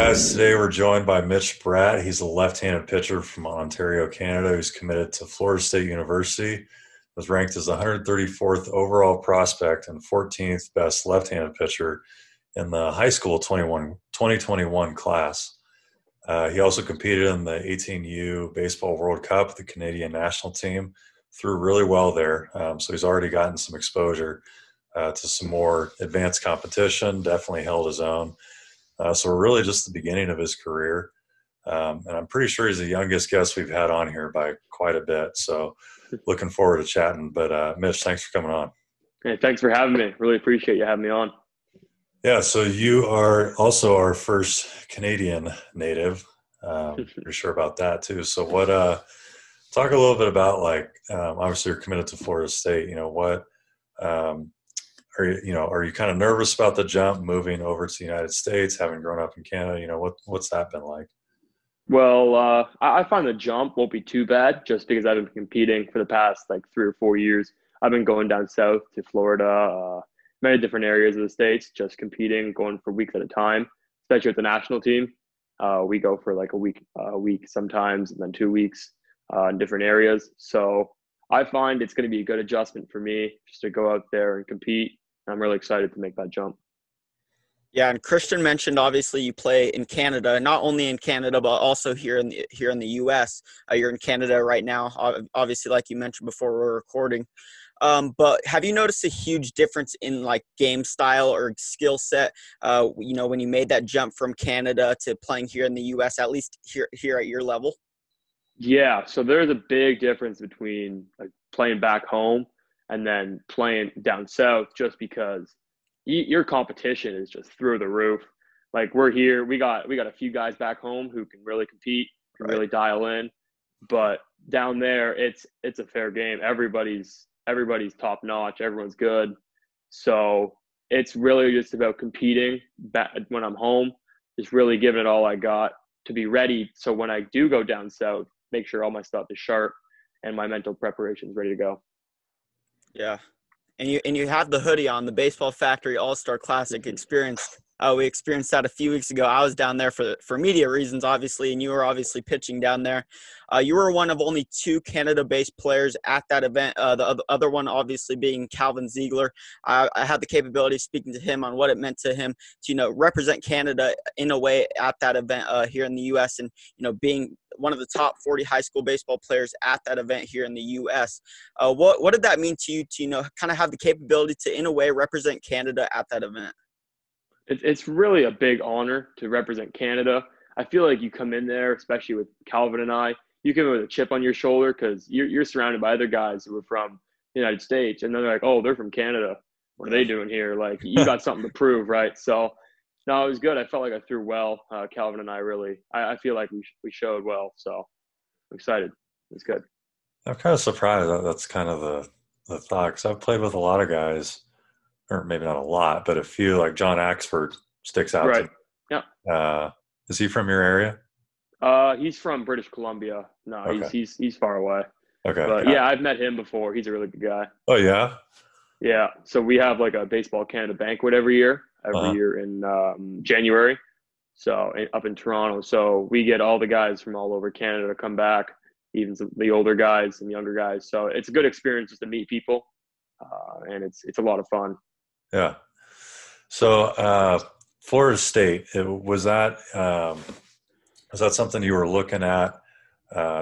guys. Today we're joined by Mitch Bratt. He's a left-handed pitcher from Ontario, Canada, who's committed to Florida State University. Was ranked as the 134th overall prospect and 14th best left-handed pitcher in the high school 2021 class. He also competed in the 18U Baseball World Cup, the Canadian national team, threw really well there. So he's already gotten some exposure to some more advanced competition, definitely held his own. So we're really just the beginning of his career. And I'm pretty sure he's the youngest guest we've had on here by quite a bit. So looking forward to chatting. But Mitch, thanks for coming on. Hey, thanks for having me. Really appreciate you having me on. Yeah, so you are also our first Canadian native. Pretty sure about that too. So talk a little bit about obviously you're committed to Florida State. Um, are you kind of nervous about the jump moving over to the United States, having grown up in Canada? What's that been like? Well, I find the jump won't be too bad just because I've been competing for the past like 3 or 4 years. I've been going down south to Florida, many different areas of the States, just competing, going for weeks at a time, especially with the national team. We go for like a week sometimes, and then 2 weeks in different areas. So I find it's going to be a good adjustment for me just to go out there and compete. I'm really excited to make that jump. Yeah, and Christian mentioned obviously you play in Canada, not only in Canada but also here in the U.S. You're in Canada right now, obviously, like you mentioned before we're recording. But have you noticed a huge difference in like game style or skill set? When you made that jump from Canada to playing here in the U.S., at least here at your level. Yeah, so there's a big difference between like playing back home and then playing down south, just because your competition is just through the roof. Like we're here, we got a few guys back home who can really compete, can Right. really dial in, but down there it's a fair game. Everybody's top notch, everyone's good. So it's really just about competing back when I'm home, just really giving it all I got to be ready. So when I do go down south, make sure all my stuff is sharp and my mental preparation is ready to go. Yeah. And you have the hoodie on, the Baseball Factory All-Star Classic experience. We experienced that a few weeks ago. I was down there for media reasons, obviously, and you were obviously pitching down there. You were one of only two Canada-based players at that event. The other one, obviously, being Calvin Ziegler. I had the capability of speaking to him on what it meant to him to, represent Canada in a way at that event here in the U.S. and, being one of the top 40 high school baseball players at that event here in the U.S. What did that mean to you to, kind of have the capability to, in a way, represent Canada at that event? It's really a big honor to represent Canada. I feel like you come in there, especially with Calvin and I, you come in with a chip on your shoulder because you're surrounded by other guys who are from the United States, and then they're like, oh, they're from Canada. What are they doing here? Like, you got something to prove, right? So, no, it was good. I felt like I threw well. Calvin and I really, I feel like we showed well. So, I'm excited. It's good. I'm kind of surprised that's kind of the thought, because I've played with a lot of guys, or maybe not a lot, but a few. Like John Axford sticks out to Right. me. Yeah. Is he from your area? He's from British Columbia. No, Okay. he's far away. Okay. But yeah, I've met him before. He's a really good guy. Oh yeah. Yeah. So we have like a Baseball Canada banquet every Uh-huh. year in January. So up in Toronto. So we get all the guys from all over Canada to come back, even the older guys and younger guys. So it's a good experience just to meet people, and it's a lot of fun. Yeah. So Florida State, was that something you were looking at?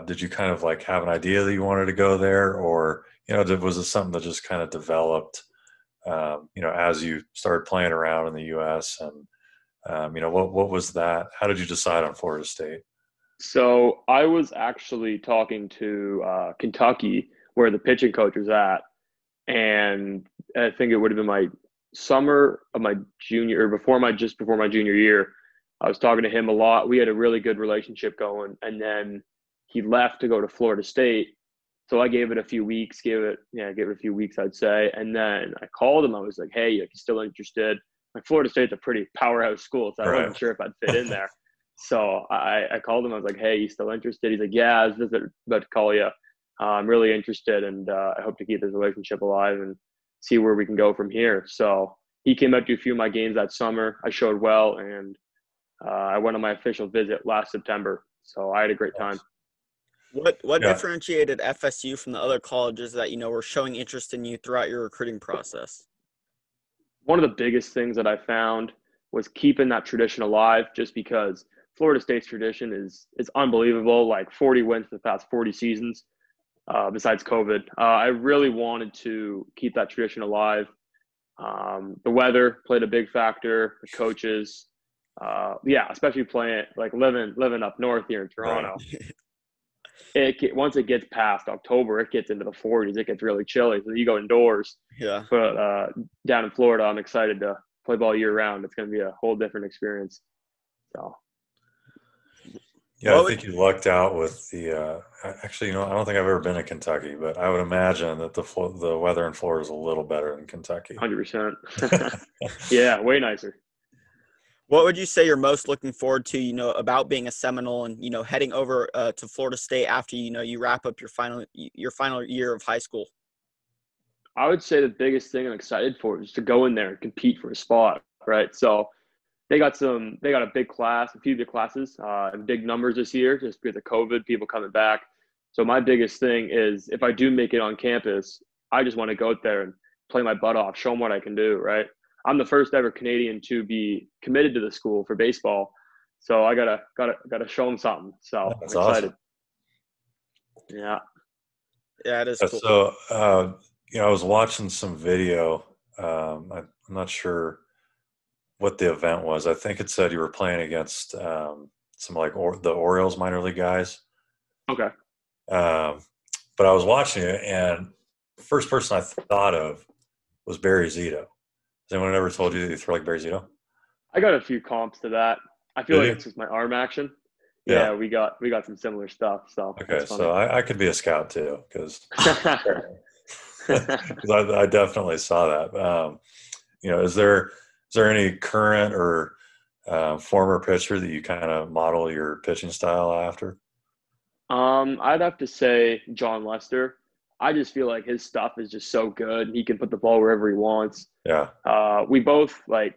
Did you kind of like have an idea that you wanted to go there, or was it something that just kind of developed, as you started playing around in the U.S. and what was that? How did you decide on Florida State? So I was actually talking to Kentucky, where the pitching coach was at, and I think it would have been my summer of my junior or before my junior year. I was talking to him a lot. We had a really good relationship going, and then he left to go to Florida State. So I gave it a few weeks, gave it a few weeks, I'd say. And then I called him. I was like, hey, you still interested? Like, Florida State's a pretty powerhouse school, so I Right. wasn't sure if I'd fit in there. So I called him. I was like, hey, you still interested? He's like, yeah, I was just about to call you. I'm really interested, and I hope to keep this relationship alive and see where we can go from here. So he came out to a few of my games that summer. I showed well, and I went on my official visit last September, so I had a great time. What Yeah, differentiated FSU from the other colleges that were showing interest in you throughout your recruiting process? One of the biggest things that I found was keeping that tradition alive, just because Florida State's tradition is unbelievable. Like 40 wins for the past 40 seasons, besides COVID. I really wanted to keep that tradition alive. The weather played a big factor. The coaches, yeah, especially playing like living up north here in right. Toronto. Once it gets past October, it gets into the 40s. It gets really chilly. So you go indoors. Yeah. But down in Florida, I'm excited to play ball year round. It's going to be a whole different experience. So Yeah, I What would think you lucked out with the. Actually, I don't think I've ever been to Kentucky, but I would imagine that the weather in Florida is a little better than Kentucky. 100%. Yeah, way nicer. what would you say you're most looking forward to, about being a Seminole and, heading over to Florida State after, you wrap up your final year of high school? I would say the biggest thing I'm excited for is to go in there and compete for a spot, right? So they got a big class, a few big classes, and big numbers this year just because of COVID, people coming back. So my biggest thing is if I do make it on campus, I just want to go out there and play my butt off, show them what I can do, right? I'm the first ever Canadian to be committed to the school for baseball, so I gotta show them something. So I'm That's excited. awesome. Yeah. Yeah, it is Yeah, cool. so, I was watching some video. I'm not sure what the event was. I think it said you were playing against some like the Orioles minor league guys. Okay. Um, but I was watching it, and the first person I thought of was Barry Zito. Has anyone ever told you that you throw like Barry Zito? I got a few comps to that. I feel Did like you? it's just my arm action. Yeah. Yeah, we got some similar stuff, so that's Okay, funny. so I could be a scout too, because I definitely saw that. Is there any current or former pitcher that you kind of model your pitching style after? I'd have to say John Lester. I just feel like his stuff is just so good. He can put the ball wherever he wants. Yeah, We both like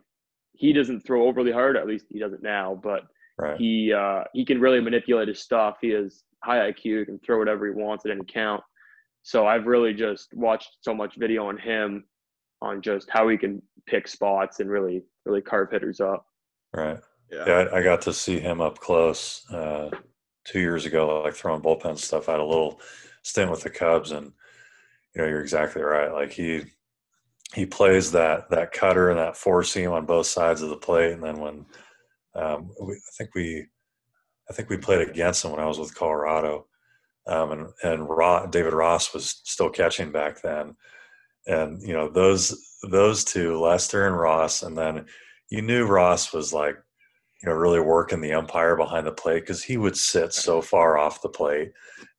he doesn't throw overly hard, at least he doesn't now, but right, he can really manipulate his stuff. He has high IQ, can throw whatever he wants at any count. So I've really just watched so much video on him on just how he can pick spots and really carve hitters up. right. Yeah. Yeah, I got to see him up close 2 years ago, like throwing bullpen stuff. I had a little stint with the Cubs, and you're exactly right. Like he plays that cutter and that four seam on both sides of the plate, and then when I think we played against him when I was with Colorado, and David Ross was still catching back then, and those two, Lester and Ross, and then you knew Ross was like really working the umpire behind the plate because he would sit so far off the plate,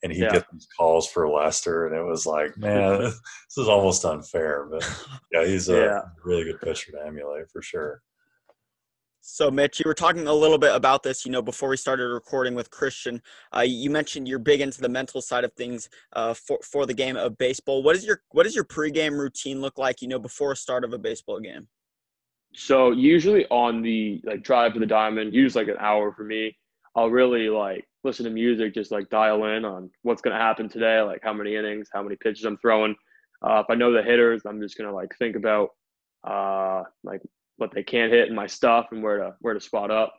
and he'd Yeah. get these calls for Lester, and it was like, man, this is almost unfair. But yeah, he's a Yeah. really good pitcher to emulate for sure. So, Mitch, you were talking a little bit about this, before we started recording with Christian. You mentioned you're big into the mental side of things for the game of baseball. What does your pregame routine look like, before a start of a baseball game? So usually on the like drive to the diamond, usually like an hour for me. I'll really like listen to music, just like dial in on what's gonna happen today, like how many innings, how many pitches I'm throwing. If I know the hitters, I'm just gonna like think about like what they can't hit in my stuff and where to spot up.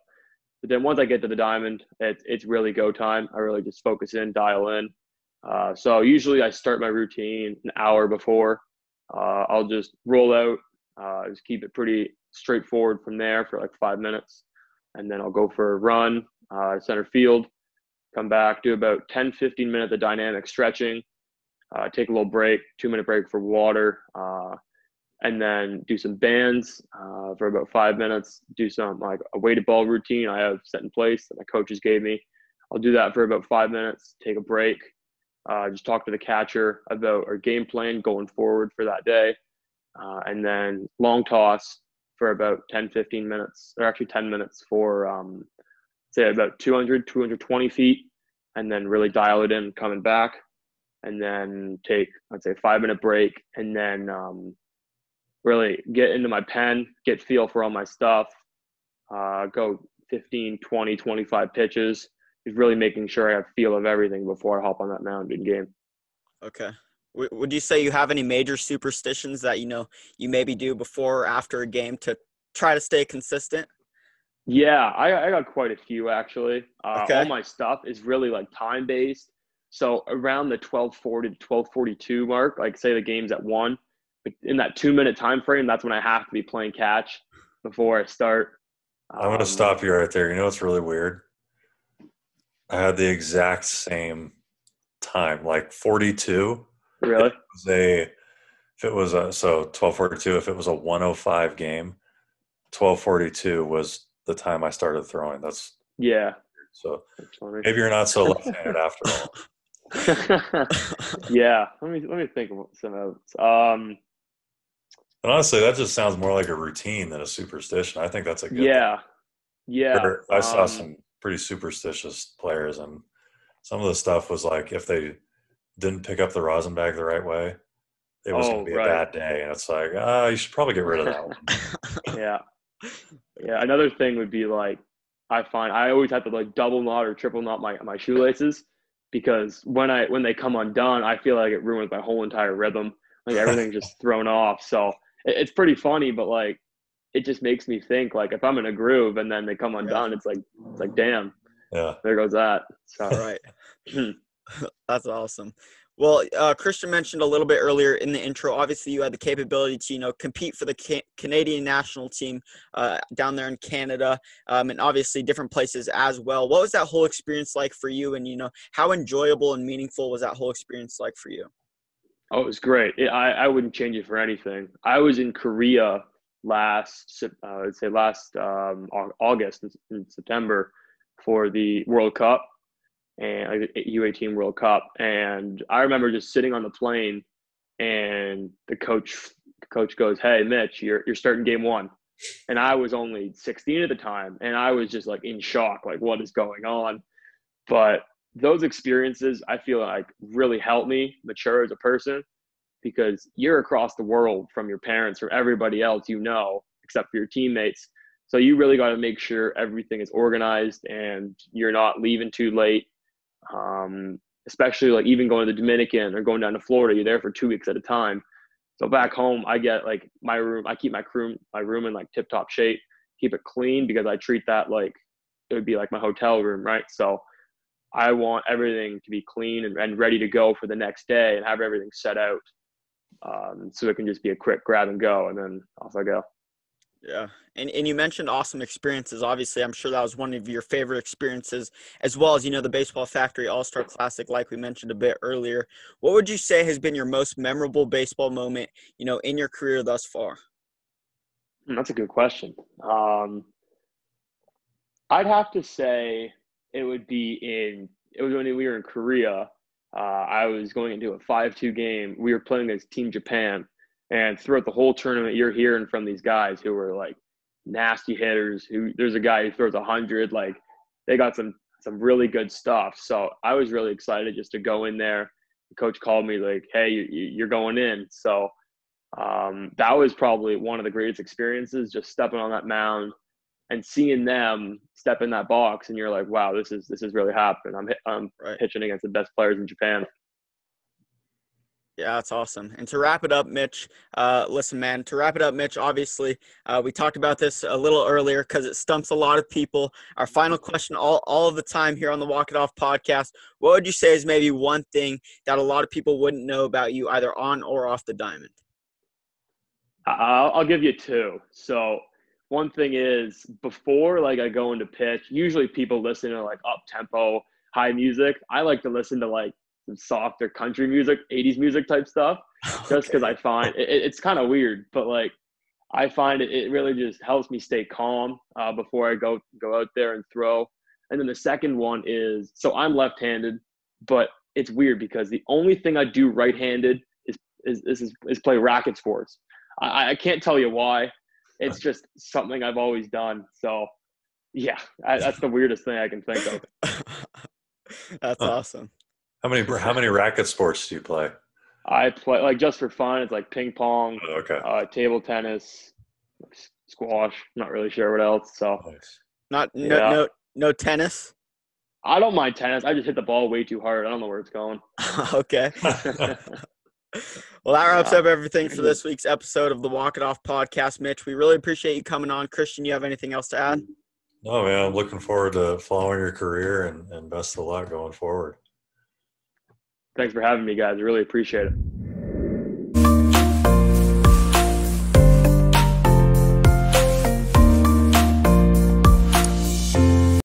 But then once I get to the diamond, it's really go time. I really just focus in, dial in. So usually I start my routine an hour before. I'll just roll out, just keep it pretty straightforward from there for like 5 minutes. And then I'll go for a run, center field, come back, do about 10, 15 minutes of dynamic stretching, take a little break, 2 minute break for water, and then do some bands for about 5 minutes, do some like a weighted ball routine I have set in place that my coaches gave me. I'll do that for about 5 minutes, take a break, just talk to the catcher about our game plan going forward for that day. And then long toss for about 10, 15 minutes, or actually 10 minutes for, say, about 200, 220 feet, and then really dial it in coming back. And then take, I'd say, 5 minute break, and then really get into my pen, get feel for all my stuff, go 15, 20, 25 pitches. Just really making sure I have feel of everything before I hop on that mound in game. Okay. Would you say you have any major superstitions that, you maybe do before or after a game to try to stay consistent? Yeah, I got quite a few actually. All Okay. my stuff is really like time based. So around the 12:40 to 12:42 mark, like say the game's at 1, but in that 2-minute time frame, that's when I have to be playing catch before I start. I'm going to Um, stop you right there. You know what's really weird? I had the exact same time, like 42. really? Was a if it was a so 12:42. If it was a 105 game, 12:42 was the time I started throwing. That's Yeah, so that's funny. maybe you're not so left-handed after all. Yeah, let me think of some notes. And honestly, that just sounds more like a routine than a superstition. I think that's a good thing. Yeah, yeah. I saw some pretty superstitious players, and some of the stuff was like if they didn't pick up the rosin bag the right way, it was going Oh, to be a right. bad day. And it's like, you should probably get rid of that one. Yeah, yeah. Another thing would be like I find I always have to like double knot or triple knot my shoelaces because when they come undone, I feel like it ruins my whole entire rhythm. Like everything's just thrown off. So it's pretty funny, but like it just makes me think like if I'm in a groove and then they come Yeah. undone, it's like damn, Yeah. there goes that. So Right. That's awesome. Well, Christian mentioned a little bit earlier in the intro, obviously you had the capability to, compete for the Canadian national team down there in Canada, and obviously different places as well. What was that whole experience like for you? And, how enjoyable and meaningful was that whole experience like for you? oh, it was great. I wouldn't change it for anything. I was in Korea I'd say last August and September for the World Cup and like, U18 World Cup, and I remember just sitting on the plane, and the coach goes, "Hey, Mitch, you're starting game 1," and I was only 16 at the time, and I was just like in shock, like what is going on? But those experiences, I feel like really helped me mature as a person because you're across the world from your parents, from everybody else, except for your teammates. So you really got to make sure everything is organized and you're not leaving too late. Especially like even going to the Dominican or going down to Florida, you're there for 2 weeks at a time. So back home, I get like my room. I keep my room in like tip top shape, keep it clean because I treat that like it would be like my hotel room, right? So I want everything to be clean and ready to go for the next day and have everything set out. So it can just be a quick grab and go, and then off I go. Yeah. And you mentioned awesome experiences. Obviously, I'm sure that was one of your favorite experiences, as well as, the Baseball Factory All-Star Classic, like we mentioned a bit earlier. What would you say has been your most memorable baseball moment, in your career thus far? That's a good question. I'd have to say it was when we were in Korea. I was going into a 5-2 game. We were playing against Team Japan, and throughout the whole tournament, you're hearing from these guys who were like nasty hitters. There's a guy who throws 100. Like they got some really good stuff. So I was really excited just to go in there. The coach called me like, "Hey, you're going in." So that was probably one of the greatest experiences, just stepping on that mound and seeing them step in that box, and you're like, wow, this is really happening. I'm Right. pitching against the best players in Japan. Yeah, that's awesome. And to wrap it up, Mitch, listen, man, obviously, we talked about this a little earlier because it stumps a lot of people. Our final question all of the time here on the Walk It Off podcast, what would you say is maybe one thing that a lot of people wouldn't know about you either on or off the diamond? I'll give you two. So one thing is before like I go into pitch, usually people listen to like up tempo, high music. I like to listen to like some softer country music, 80s music type stuff, just because Okay. I find it's kind of weird, but like I find it really just helps me stay calm before I go out there and throw. And then the second one is so I'm left-handed, but it's weird because the only thing I do right-handed is play racket sports. I can't tell you why. It's just something I've always done. So yeah, that's the weirdest thing I can think of. That's Huh. awesome. How many racket sports do you play? I play like just for fun. It's like ping pong, Oh, okay. table tennis, squash. Not really sure what else. So Nice. Not Yeah. no tennis. I don't mind tennis. I just hit the ball way too hard. I don't know where it's going. Okay. Well, that wraps Yeah. up everything for this week's episode of the Walk It Off podcast, Mitch. We really appreciate you coming on. Christian, you have anything else to add? No, man, I'm looking forward to following your career and best of luck going forward. Thanks for having me, guys. I really appreciate it.